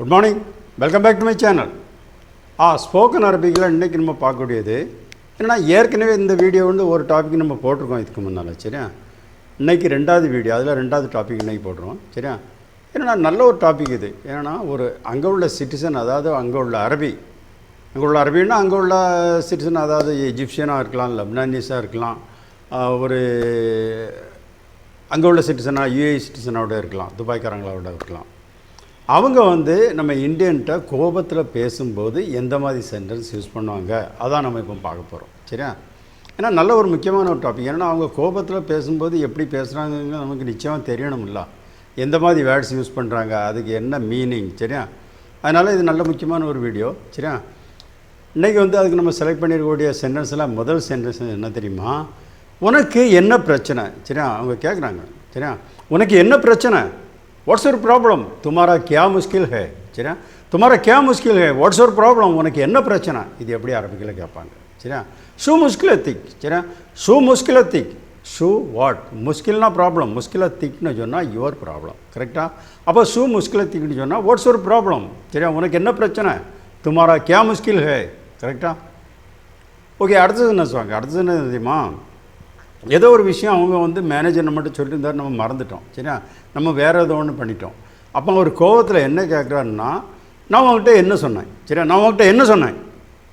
Good morning, welcome back to my channel. Spoken அரபிக்கில் இன்றைக்கி நம்ம பார்க்கக்கூடியது ஏன்னா ஏற்கனவே இந்த வீடியோ வந்து ஒரு டாபிக் நம்ம போட்டிருக்கோம் இதுக்கு முன்னால். சரியா, இன்றைக்கி ரெண்டாவது வீடியோ, அதில் ரெண்டாவது டாபிக் இன்றைக்கி போடுறோம். சரியா, ஏன்னா நல்ல ஒரு டாபிக் இது. ஏன்னா ஒரு அங்கே உள்ள சிட்டிசன், அதாவது அங்கே உள்ள அரபின்னா அங்கே உள்ள சிட்டிசன், அதாவது எஜிப்சியனாக இருக்கலாம், லெபனானீஸாக இருக்கலாம், ஒரு அங்கே உள்ள சிட்டிசனாக யூஏ சிட்டிசனோட இருக்கலாம், துபாய்க்காரங்களோட இருக்கலாம். அவங்க வந்து நம்ம இந்தியன்கிட்ட கோபத்தில் பேசும்போது எந்த மாதிரி சென்டென்ஸ் யூஸ் பண்ணுவாங்க, அதான் நம்ம இப்போ பார்க்க போகிறோம். சரியா, ஏன்னா நல்ல ஒரு முக்கியமான ஒரு டாபிக். ஏன்னா அவங்க கோபத்தில் பேசும்போது எப்படி பேசுகிறாங்க நமக்கு நிச்சயமாக தெரியணும்ல, எந்த மாதிரி வேர்ட்ஸ் யூஸ் பண்ணுறாங்க, அதுக்கு என்ன மீனிங். சரியா, அதனால் இது நல்ல முக்கியமான ஒரு வீடியோ. சரியா, இன்றைக்கி வந்து அதுக்கு நம்ம செலக்ட் பண்ணியிருக்கக்கூடிய சென்டென்ஸில் முதல் சென்டென்ஸ் என்ன தெரியுமா, உனக்கு என்ன பிரச்சனை. சரியா, அவங்க கேட்குறாங்க. சரியா, உனக்கு என்ன பிரச்சனை, व्हाट्स योर प्रॉब्लम, तुम्हारा क्या मुश्किल है. சரியா, तुम्हारा क्या मुश्किल है, व्हाट्स योर प्रॉब्लम, உனக்கு என்ன பிரச்சனை, இது எப்படி அரபிக்கில் கேட்பாங்க. சரியா, ஷூ முஷ்கிலத்திக். சரியா, ஷூ முஷ்கிலத்திக், ஷூ வாட், முஷ்கில்னா ப்ராப்ளம், முஷ்கிலத்திக்னு சொன்னால் யுவர் ப்ராப்ளம். கரெக்டாக, அப்போ ஷூ முஷ்கிலத்திக்னு சொன்னால் வாட்ஸ் யோர் ப்ராப்ளம். சரியா, உனக்கு என்ன பிரச்சனை, तुम्हारा क्या मुश्किल है. கரெக்டாக, ஓகே. அடுத்தது என்ன சொல்லுவாங்க, அடுத்தது என்ன தெரியுமா, ஏதோ ஒரு விஷயம் அவங்க வந்து மேனேஜர் நம்மகிட்ட சொல்லிட்டு இருந்தார், நம்ம மறந்துட்டோம். சரியா, நம்ம வேறு ஏதோ ஒன்று பண்ணிட்டோம். அப்போ ஒரு கோவத்தில் என்ன கேட்குறாருன்னா, நான் உங்கள்கிட்ட என்ன சொன்னேன். சரியா, நான் உங்கள்கிட்ட என்ன சொன்னேன்.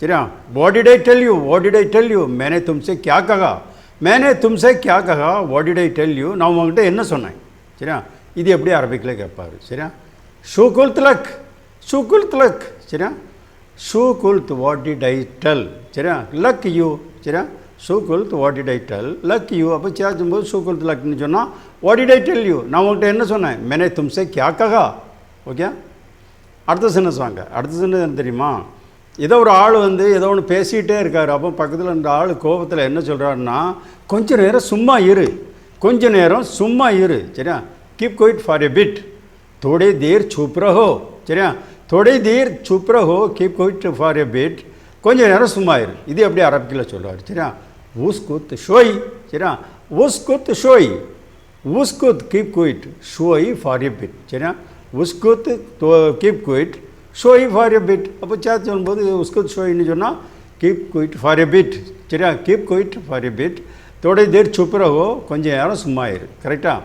சரியா, what did I tell you, what did I tell you, मैंने तुमसे क्या कहा, मैंने तुमसे क्या कहा, what did I tell you, நான் உங்கள்கிட்ட என்ன சொன்னேன். சரியா, இது எப்படி அரபிக்கில் கேட்பார். சரியா, ஷூ குல்த் லக், ஷூ குல்த் லக். சரியா, ஷூ குல்த் வாட் டிட் ஐ டெல். சரியா, லக் யூ. சரியா, ஷூ குல்த் வாட் டிட் ஐ டெல், லக் யூ. அப்போ சேச்சும்போது ஷூ குல்த் லக்னு சொன்னால் what did I tell you, நான் உங்கள்கிட்ட என்ன சொன்னேன், மேனே தும்சே கியா கஹா. ஓகே, அடுத்த சென்டென்ஸ் வாங்க. அடுத்த சென்டென்ஸ் என்ன தெரியுமா, ஏதோ ஒரு ஆள் வந்து ஏதோ ஒன்று பேசிகிட்டே இருக்கார். அப்போ பக்கத்தில் அந்த ஆள் கோபத்தில் என்ன சொல்கிறாருன்னா, கொஞ்ச நேரம் சும்மா இரு, கொஞ்ச நேரம் சும்மா இரு. சரியா, keep quiet for a bit, थोड़ी देर चुप रहो. சரியா, थोड़ी देर चुप रहो, keep quiet for a bit, கொஞ்ச நேரம் சும்மா இரு. இது எப்படி அரபிக்கில் சொல்லுவார். சரியா, உஸ்குத் ஷோய். சரியா, உஸ்குத் ஷோய், உஸ்குத் கீப் குயிட், ஷோய் ஃபார் எ பிட். சரியா, உஸ்குத் கீப் குயிட், ஷோய் ஃபார் எ பிட். அப்போ சேத்து சொல்லும்போது உஸ்குத் ஷோயின்னு சொன்னால் keep quiet for a bit. சரியா, keep quiet for a bit, थोड़ी देर चुप रहो, கொஞ்சம் நேரம் சும்மா இரு. கரெக்டாக,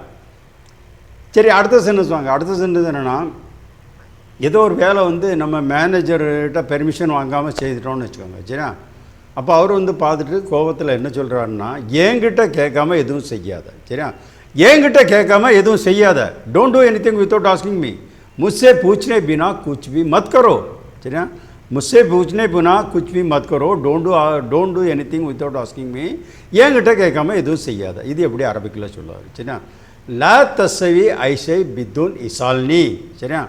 சரி. அடுத்த சென்டென்ஸ் வாங்க. அடுத்த சென்டென்ஸ் என்னென்னா, ஏதோ ஒரு வேலை வந்து நம்ம மேனேஜர்கிட்ட பெர்மிஷன் வாங்காமல் செய்துட்டோம்னு வச்சுக்கோங்க. சரியா, அப்போ அவர் வந்து பார்த்துட்டு கோபத்தில் என்ன சொல்கிறாருன்னா, என்கிட்ட கேட்காம எதுவும் செய்யாத. சரியா, என்கிட்ட கேட்காம எதுவும் செய்யாத, don't do anything without asking me, मुझसे पूछने बिना कुछ भी मत करो. சரியா, मुझसे पूछने बिना कुछ भी मत करो, don't do anything without asking me, என்கிட்ட கேட்காம எதுவும் செய்யாத. இது எப்படி அரபிக்கில் சொல்லுவார். சரியா, லா தஸ்ஸவி ஐஷை பிதுன் இசால்னி. சரியா,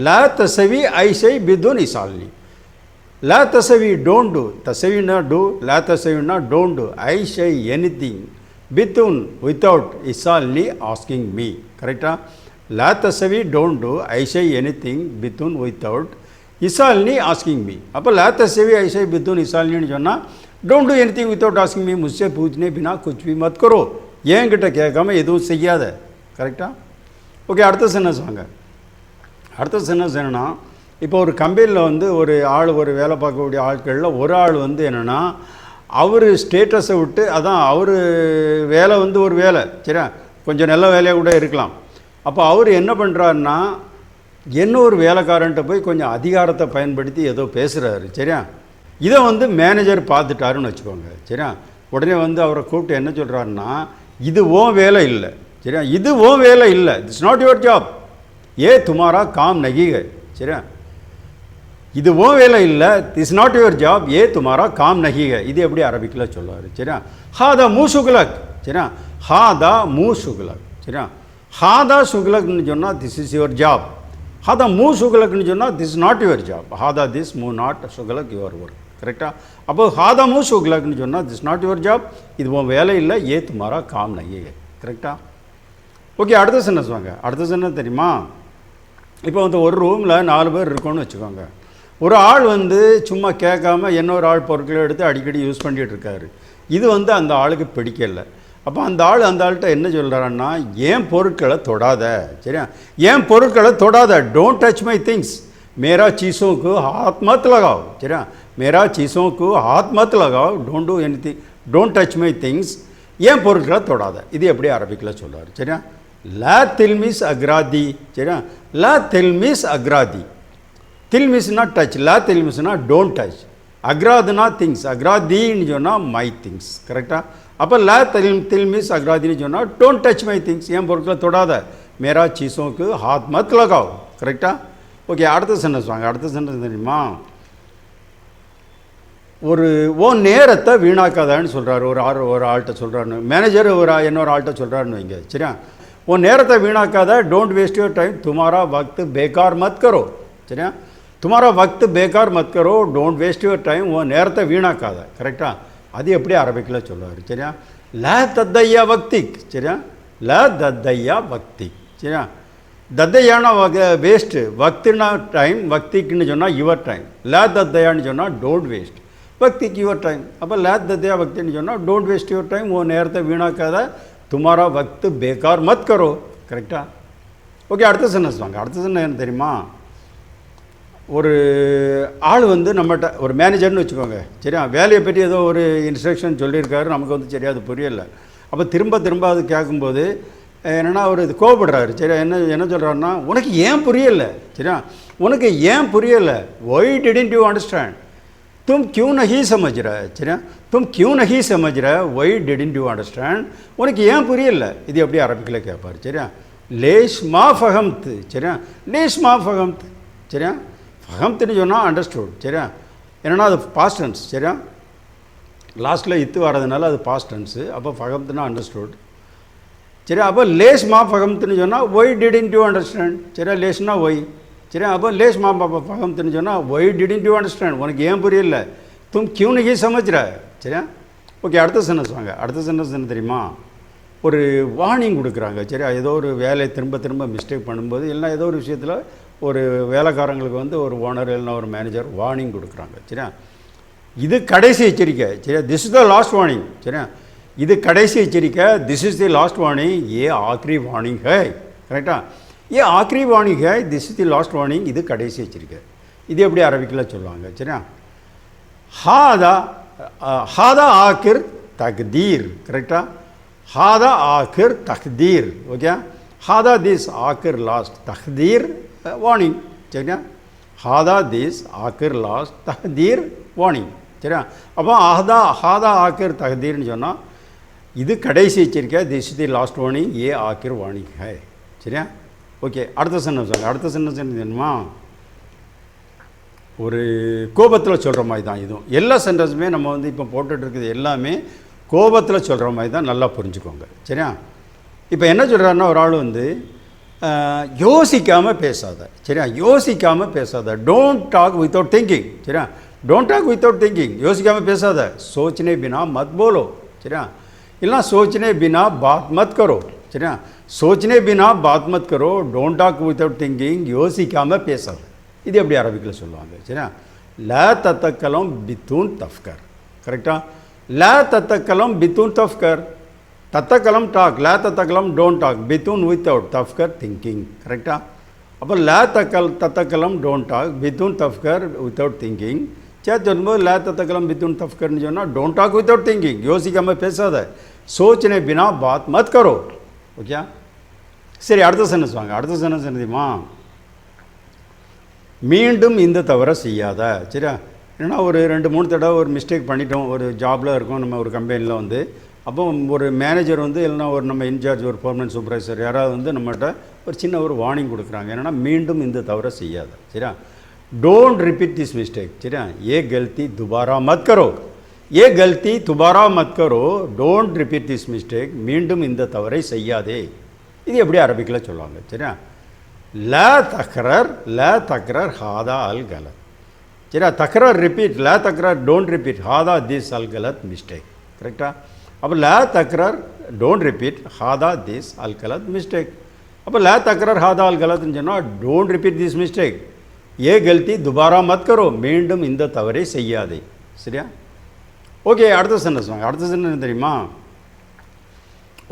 லா தஸ்ஸவி ஐஷை பிதுன் இசால்னி, லா தஸ்ஸவி டோன்ட் டூ, தஸ்ஸவினா டூ, லா தஸ்ஸவினா டோன்ட் டூ, ஐஷை எனிதிங் பிதுன் வித்தவுட் இசால்னி ஆஸ்கிங் மீ. கரெக்டாக, லா தஸ்ஸவி டோன்ட் டூ ஐஷை எனிதிங் பிதுன் வித்தவுட் இசால்னி ஆஸ்கிங் மீ. அப்போ லா தஸ்ஸவி ஐஷை பிதுன் இசால்னின்னு சொன்னால் don't do anything without asking me, முஸ்ஸே பூச்னே பினா குச் பி மத் கரோ, என்கிட்ட கேட்காம எதுவும் செய்யாத. கரெக்டாக, ஓகே. அடுத்த சென்டென்ஸ் வாங்க. அடுத்த சென்டென்ஸ் என்னென்னா, இப்போ ஒரு கம்பெனியில் வந்து ஒரு ஆள், ஒரு வேலை பார்க்கக்கூடிய ஆட்களில் ஒரு ஆள் வந்து என்னென்னா, அவர் ஸ்டேட்டஸை விட்டு, அதான் அவர் வேலை வந்து ஒரு வேலை. சரியா, கொஞ்சம் நல்ல வேலையாக கூட இருக்கலாம். அப்போ அவர் என்ன பண்ணுறாருன்னா, இன்னொரு வேலைக்காரன்ட்ட போய் கொஞ்சம் அதிகாரத்தை பயன்படுத்தி ஏதோ பேசுகிறாரு. சரியா, இதை வந்து மேனேஜர் பார்த்துட்டாருன்னு வச்சுக்கோங்க. சரியா, உடனே வந்து அவரை கூப்பிட்டு என்ன சொல்கிறாருன்னா, இது ஓன் வேலை இல்லை. சரியா, இது ஓன் வேலை இல்லை, இட்ஸ் நாட் யுவர் ஜாப், ஏ துமாரா காம் நகி ஹை. சரியா, இது ஓன் வேலை இல்லை, இட்ஸ் நாட் யுவர் ஜாப், ஏ துமாரா காம் நகி ஹை. இது எப்படி அரபிக்கில் சொல்லுவார். சரியா, ஹாதா மூ சுகுலக். சரியா, ஹாதா மூ சுகுலக். சரியா, ஹாதா சுகுலக்னு சொன்னால் திஸ் இஸ் யுவர் ஜாப், ஹாதா மூ சுகுலக்னு சொன்னால் திஸ் நாட் யுவர் ஜாப், ஹாதா திஸ் மூ நாட் சுகுலக் யுவர் ஒர்க். கரெக்டாக, அப்போ ஹாதா மூ சுகுலக்னு சொன்னால் திஸ் நாட் யுவர் ஜாப், இது உன் வேலை இல்லை, ஏ துமாரா காம் நகி ஹை. கரெக்டாக, ஓகே. அடுத்த சென்டென்ஸ் வாங்க. அடுத்த சென்டென்ஸ் தெரியுமா, இப்போ வந்து ஒரு ரூமில் 4 பேர் இருக்கோன்னு வச்சுக்கோங்க. ஒரு ஆள் வந்து சும்மா கேட்காம இன்னொரு ஆள் பொருட்களை எடுத்து அடிக்கடி யூஸ் பண்ணிகிட்டு இருக்காரு. இது வந்து அந்த ஆளுக்கு பிடிக்கல. அப்போ அந்த ஆள்கிட்ட என்ன சொல்கிறான்னா, ஏன் பொருட்களை தொடாத. சரியா, ஏன் பொருட்களை தொடாத, டோன்ட் டச் மை திங்ஸ், मेरा चीज़ों को हाथ मत लगाओ சரியா मेरा चीज़ों को हाथ मत लगाओ don't do anything don't touch my things ஏன் பொருட்களை தொடாத இது எப்படி அரபிக்கில் சொல்லுவார் சரியா லா தில்மிஸ் அக்ராதி சரியா லா தில்மிஸ் அக்ராதி தில்மிஸ்னா டச் லா தில்மிஸ்னா டோன்ட் டச் அக்ராதுனா திங்ஸ் அக்ராதின்னு சொன்னால் மை திங்ஸ் கரெக்டாக அப்போ லா தில்மிஸ் அக்ராதின்னு சொன்னால் டோன்ட் டச் மை திங்ஸ் ஏன் பொருட்களை தொடாத மேரா சீஸோக்கு ஹாத் மத் லகாவ் கரெக்டாக ஓகே அடுத்த சென்டென்ஸ் வாங்க அடுத்த சென்டென்ஸ் தெரியுமா ஒரு நேரத்தை வீணாக்காதான்னு சொல்கிறாரு ஒரு ஆள்கிட்ட சொல்கிறாருன்னு மேனேஜர் இன்னொரு ஆள்கிட்ட சொல்கிறாருன்னு வைங்க சரியா நேரத்தை வீணாக்காத டோன்ட் வேஸ்ட் யுவர் டைம் துமாரா வக்த் பேக்கார் மத் கரோ சரியா துமாரா வக்த் பேக்கார் மத் கரோ டோன்ட் வேஸ்ட் யுவர் டைம் நேரத்தை வீணாக்காத கரெக்டாக அது எப்படி அரபிக்கில் சொல்லுவார் சரியா ல தத்தையா வக்திக் சரியா ல தத்தையா வக்திக் சரியா தத்தையானா வேஸ்ட்டு வக்துனா டைம் வக்திக்குன்னு சொன்னால் யுவர் டைம் ல தத்தையான்னு சொன்னால் டோன்ட் வேஸ்ட் வக்திக்கு யுவர் டைம் அப்போ ல தத்தையா வக்தின்னு சொன்னால் டோன்ட் வேஸ்ட் யுவர் டைம் நேரத்தை வீணாக்காத துமாரா வக்த் பேக்கார் மத் கரோ கரெக்டாக ஓகே அடுத்த சென்டென்ஸ் வாங்க அடுத்த சென்டென்ஸ் என்ன தெரியுமா ஒரு ஆள் நம்மகிட்ட ஒரு மேனேஜர்னு வச்சுக்கோங்க சரியா வேலையை பற்றி ஏதோ ஒரு இன்ஸ்ட்ரக்ஷன் சொல்லியிருக்காரு நமக்கு சரியா அது புரியலை அப்போ திரும்ப அது கேட்கும்போது என்னென்னா அவர் இது கோவப்படுறாரு சரியா என்ன சொல்கிறாருன்னா உனக்கு ஏன் புரியலை சரியா உனக்கு ஏன் புரியலை ஒய் டிடன்ட் யூ அண்டர்ஸ்டாண்ட் तुम क्यों नहीं समझ रहा है சரியா तुम क्यों नहीं समझ रहा है वही डिडंट यू अंडरस्टैंड உனக்கு ஏன் புரியல இது எப்படி அரபிக்கில் கேட்பார் சரியா லேஷ் மா ஃபஹம்த் சரியா லேஷ் மா ஃபஹம்த் சரியா ஃபஹம்த்னு சொன்னால் அண்டர்ஸ்டூட் சரியா என்னென்னா அது பாஸ்ட் டென்ஸ் சரியா லாஸ்ட்டில் இத்து வரதுனால அது பாஸ்ட் டென்ஸு அப்போ ஃபஹம்த்னா அண்டர்ஸ்டூட் சரியா அப்போ லேஷ் மா ஃபஹம்த்னு சொன்னால் ஒய் டிடன்ட் யூ அண்டர்ஸ்டாண்ட் சரியா லேஷ்னா ஒய் சரியா அப்போ லேஷ் மா ஃபஹம்த்னு சொன்னால் ஒய் டிடன்ட் யூ அண்டர்ஸ்டாண்ட் உனக்கு ஏன் புரியல தும் கியூ நகி சமஜ்ற சரியா ஓகே அடுத்த சென்டென்ஸ் வாங்க அடுத்த சென்டென்ஸ் என்ன தெரியுமா ஒரு வார்னிங் கொடுக்குறாங்க சரியா ஏதோ ஒரு வேலையை திரும்ப மிஸ்டேக் பண்ணும்போது இல்லைனா ஏதோ ஒரு விஷயத்தில் ஒரு வேலைக்காரங்களுக்கு ஒரு ஓனர் இல்லைனா ஒரு மேனேஜர் வார்னிங் கொடுக்குறாங்க சரியா இது கடைசி எச்சரிக்கை சரியா this is the last warning சரியா இது கடைசி எச்சரிக்கை this is the last warning A angry warning high கரெக்டாக ये आखिरी वार्निंग है this is the last warning இது கடைசி எச்சரிக்கை இது எப்படி அரபிக்கில் சொல்லுவாங்க சரியா ஹாதா ஆக்கிர் தக்தீர் கரெக்டாக ஹாதா ஆக்கிர் தக்தீர் ஓகே ஹாதா திஸ் ஆக்கிர் லாஸ்ட் தக்தீர் வார்னிங் சரியா ஹாதா திஸ் ஆக்கிர் லாஸ்ட் தக்தீர் வார்னிங் சரியா அப்போ ஹாதா ஆக்கிர் தக்தீர்னு சொன்னால் இது கடைசி எச்சரிக்கை this is the last warning ஏ ஆக்கிர் வார்னிங் ஹை சரியா ஓகே அடுத்த சென்டென்ஸ் வாங்க அடுத்த சென்டென்ஸ் என்ன தெரியுமா ஒரு கோபத்தில் சொல்கிற மாதிரி தான் இதுவும் எல்லா சென்டென்ஸுமே நம்ம இப்போ போட்டுட்டு இருக்குது எல்லாமே கோபத்தில் சொல்கிற மாதிரி தான் நல்லா புரிஞ்சுக்கோங்க சரியா இப்போ என்ன சொல்கிறாருன்னா ஒரு ஆள் யோசிக்காமல் பேசாத சரியா யோசிக்காமல் பேசாத டோன்ட் டாக் வித்தவுட் திங்கிங் சரியா டோன்ட் டாக் வித்தவுட் திங்கிங் யோசிக்காமல் பேசாத சோச்சனே பினா மத் போலோ சரியா இல்லைனா சோச்சனே பினா பாத் மத் கரோ சரியா सोचने बिना बात मत करो डोंट टॉक विदाउट थिंकिंग யோசிக்காமல் பேசாது இது எப்படி அரபிக்கில் சொல்லுவாங்க சரியா லா தத்தக்கலம் பித்தூன் தஃப்கர் கரெக்டாக லா தத்தக்கலம் பித்தூன் தஃப்கர் தத்தக்கலம் டாக் லா தத்தக்கலம் டோன்ட் டாக் பித்தூன் வித்தவுட் தஃப்கர் திங்கிங் கரெக்டாக அப்போ லா தத்தக்கலம் டோன்ட் டாக் பித்தூன் தஃப்கர் வித்தவுட் திங்கிங் சொல்லும்போது லா தத்தக்கலம் பித்தூன் தஃப்கர்னு சொன்னால் டோன்ட் டாக் வித்தவுட் திங்கிங் யோசிக்காமல் பேசாத சோச்சனே பினா பாத் மத் கரோ ஓகே சரி அடுத்த சென்டென்ஸ் வாங்க அடுத்த சென்டென்ஸ் என்ன தெரியுமா மீண்டும் இந்த தவறை செய்யாத சரியா ஏன்னா ஒரு 2-3 தடவை ஒரு மிஸ்டேக் பண்ணிட்டோம் ஒரு ஜாபில் இருக்கோம் நம்ம ஒரு கம்பெனியில் அப்போ ஒரு மேனேஜர் இல்லைனா ஒரு நம்ம இன்சார்ஜ் ஒரு பெர்மனன்ட் சூப்பர்வைசர் யாராவது நம்மகிட்ட ஒரு சின்ன ஒரு வார்னிங் கொடுக்குறாங்க என்னென்னா மீண்டும் இந்த தவறை செய்யாத சரியா டோன்ட் ரிப்பீட் திஸ் மிஸ்டேக் சரியா ஏ கல்தி துபாரா மத் கரோ ये गलती दोबारा मत करो डोंट रिपीट दिस मिस्टेक மீண்டும் இந்த தவறை செய்யாதே இது எப்படி அரபிக்கில் சொல்லுவாங்க சரியா ला तकरर हादा अल गलत சரியா तकरर रिपीट ला तकरर डोंट रिपीट हादा दिस अल गलत मिस्टेक करेक्टா அப்போ ला तकरर डोंट रिपीट हादा दिस अल गलत मिस्टेक அப்போ ला तकरर हादा अल गलத்னு சொன்னால் डोंट रिपीट दिस मिस्टेक ये गलती दोबारा मत करो மீண்டும் இந்த தவறை செய்யாதே சரியா ஓகே அடுத்த சென்டென்ஸ் வாங்க அடுத்த சென்டென்ஸ் தெரியுமா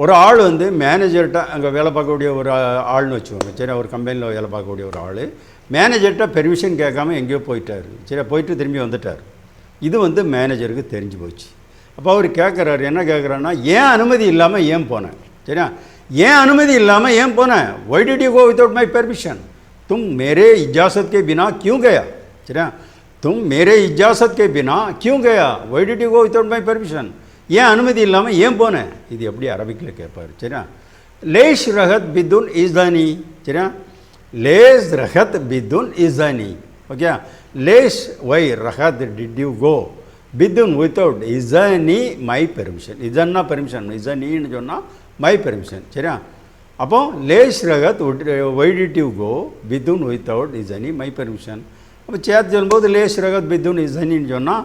ஒரு ஆள் மேனேஜர்கிட்ட அங்கே வேலை பார்க்கக்கூடிய ஒரு ஆள்னு வச்சுக்கோங்க சரி ஒரு கம்பெனியில் வேலை பார்க்கக்கூடிய ஒரு ஆள் மேனேஜர்கிட்ட பெர்மிஷன் கேட்காம எங்கேயோ போயிட்டார். சரி, போயிட்டு திரும்பி வந்துட்டார். இது வந்து மேனேஜருக்கு தெரிஞ்சு போச்சு. அப்போ அவர் கேட்குறாரு, என்ன கேட்குறாருன்னா, ஏன் அனுமதி இல்லாமல் ஏன் போனேன்? சரியா, ஏன் அனுமதி இல்லாமல் ஏன் போனேன்? Why did you go without my permission? तुम मेरे इजाज़त के बिना क्यों गया? சரியா, तुम मेरे इजाज़त के बिना क्यों गया? Why did you go without my permission? ஏன் அனுமதி இல்லாமல் ஏன் போனேன்? இது எப்படி அரபிக்கில் கேட்பார். சரியா, லேஷ் ரஹத் பிதுன் இஸ்தானி. சரியா, லேஸ் ரஹத் பிதுன் இஸ்தானி. ஓகே, லேஷ் ஒய் ரஹத் டிட் யூ கோ பிதுன் வித்தவுட் இஸ்தானி மை பெர்மிஷன். இசன்னா பெர்மிஷன், இசனின்னு சொன்னால் மை பெர்மிஷன். சரியா, அப்போ லேஷ் ரகத் ஒய் டிட் யூ கோ பிதுன் வித்தவுட் இசனி மை பெர்மிஷன். அப்போ சேர்த்து சொல்லும்போது லேஷ் ரகத் பிதுன் இசனின்னு சொன்னால்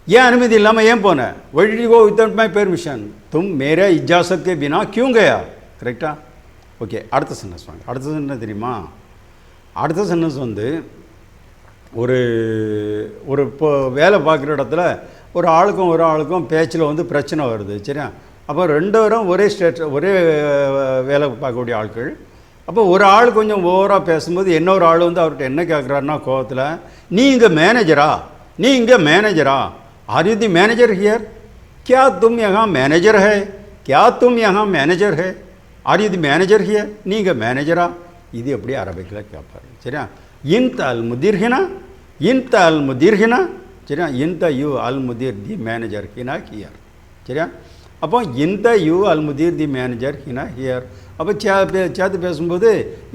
ஏன் அனுமதி இல்லாமல் ஏன் போனேன்? Why did you go without my permission? தும் மேரே இஜாசத் கே பினா கியூ கயா? கரெக்டா? ஓகே, அடுத்த சென்டென்ஸ் வாங்க. அடுத்த சென்டென்ஸ் தெரியுமா? அடுத்த சென்டென்ஸ் வந்து ஒரு ஒரு இப்போ வேலை பார்க்குற இடத்துல ஒரு ஆளுக்கும் பேச்சில் வந்து பிரச்சனை வருது. சரியா, அப்போ ரெண்டு பேரும் ஒரே வேலை பார்க்கக்கூடிய ஆட்கள். அப்போ ஒரு ஆள் கொஞ்சம் ஓவராக பேசும்போது இன்னொரு ஆள் வந்து அவர்கிட்ட என்ன கேட்குறாருன்னா கோவத்தில், நீ இங்கே மேனேஜரா? Are you the manager here? क्या तुम यहाँ मैनेजर है? Are you the manager here? நீங்கள் மேனேஜரா? இது எப்படி அரபிக்கில் கேட்பாரு. சரியா, இன்த அல் முதிர் ஹினா. சரியா, இன்த யூ அல் முதிர் தி மேனேஜர் ஹினா ஹியர். சரியா, அப்போ இந்த யூ அல் முதிர் தி மேனேஜர் ஹினா ஹியர். அப்போ சேர்த்து பேசும்போது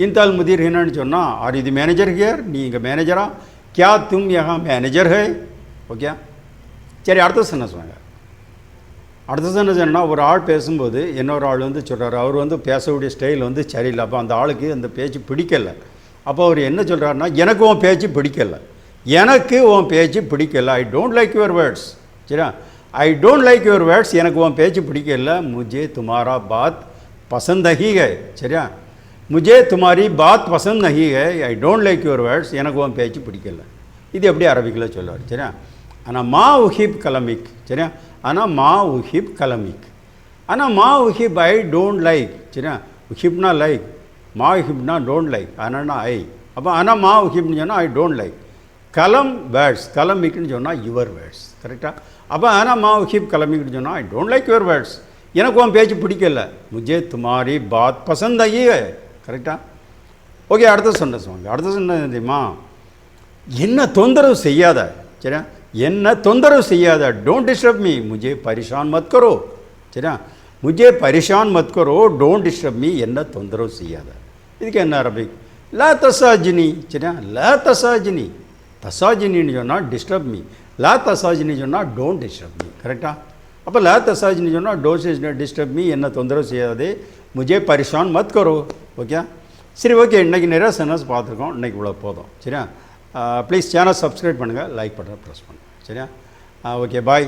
இந்த அல் முதிர் ஹினான்னு சொன்னால் R you the manager here? நீங்கள் மேனேஜரா? क्या तुम यहाँ மேனேஜர் है? ஓகே, சரி, அடுத்த சென்டென்ஸ் வாங்க. அடுத்த சென்டென்ஸ் என்னன்னா, ஒரு ஆள் பேசும்போது இன்னொரு ஆள் வந்து சொல்கிறார், அவர் வந்து பேசக்கூடிய ஸ்டைல் வந்து சரியில்லை. அப்போ அந்த ஆளுக்கு அந்த பேச்சு பிடிக்கலை. அப்போ அவர் என்ன சொல்கிறாருன்னா, எனக்கு உன் பேச்சு பிடிக்கலை. I don't like your words. சரியா, I don't like your words, எனக்கு உன் பேச்சு பிடிக்கல. முझे तुम्हारा बात पसंद नहीं है. சரியா, मुझे तुम्हारी बात पसंद नहीं है. ஐ டோன்ட் லைக் யுவர் வேர்ட்ஸ், எனக்கு உன் பேச்சு பிடிக்கல. இது எப்படி அரபிக்கில் சொல்லுவார். சரியா, ஆனால் மா உஹிப் கலமிக். சரியா, ஆனால் மா உஹிப் ஐ டோன்ட் லைக். சரியா, உஹிப்னா லைக், மா உஹிப்னா டோன்ட் லைக், ஆனால் ஐ. அப்போ ஆனால் மா உஹிப்னு சொன்னால் ஐ டோன்ட் லைக். கலமிக்னு சொன்னால் யுவர் வேர்ட்ஸ். கரெக்டாக? அப்போ ஆனால் மா உஹிப் கலமிக்னு சொன்னால் ஐ டோன்ட் லைக் யுவர் வேர்ட்ஸ், எனக்கு உன் பேச்சு பிடிக்கல. முझे तुम्हारी बात पसंद आई है. கரெக்டாக? ஓகே, அடுத்த சென்டென்ஸ் வாங்க. அடுத்த சென்டென்ஸ் தெரியுமா? என்ன தொந்தரவு செய்யாத. சரியா, என்ன தொந்தரவு செய்யாத. டோன்ட் டிஸ்டர்ப் மீ, मुझे परेशान मत करो. சரியா, मुझे परेशान मत करो, டோன்ட் டிஸ்டர்ப் மீ, என்ன தொந்தரவு செய்யாத. இதுக்கு என்ன அரபிக்? லா தசாஜினி. சரியா, லா தசாஜினி. தசாஜினின்னு சொன்னால் டிஸ்டர்ப் மீ, லா தசாஜினி சொன்னால் டோன்ட் டிஸ்டர்ப் மீ. கரெக்டாக? அப்போ லா தசாஜினி சொன்னால் டோன்ட் டிஸ்டர்ப் மீ, என்ன தொந்தரவு செய்யாதே. मुझे परेशान मत करो. ஓகே, சரி, ஓகே, இன்றைக்கி நிறையா சென்டென்ஸ் பார்த்துருக்கோம். இன்றைக்கி இவ்வளோ போதும். சரியா, ப்ளீஸ் சேனல் சப்ஸ்கிரைப் பண்ணுங்கள், லைக் பட்டன் ப்ரெஸ் பண்ணுங்கள். சரியா, ஓகே, பாய்.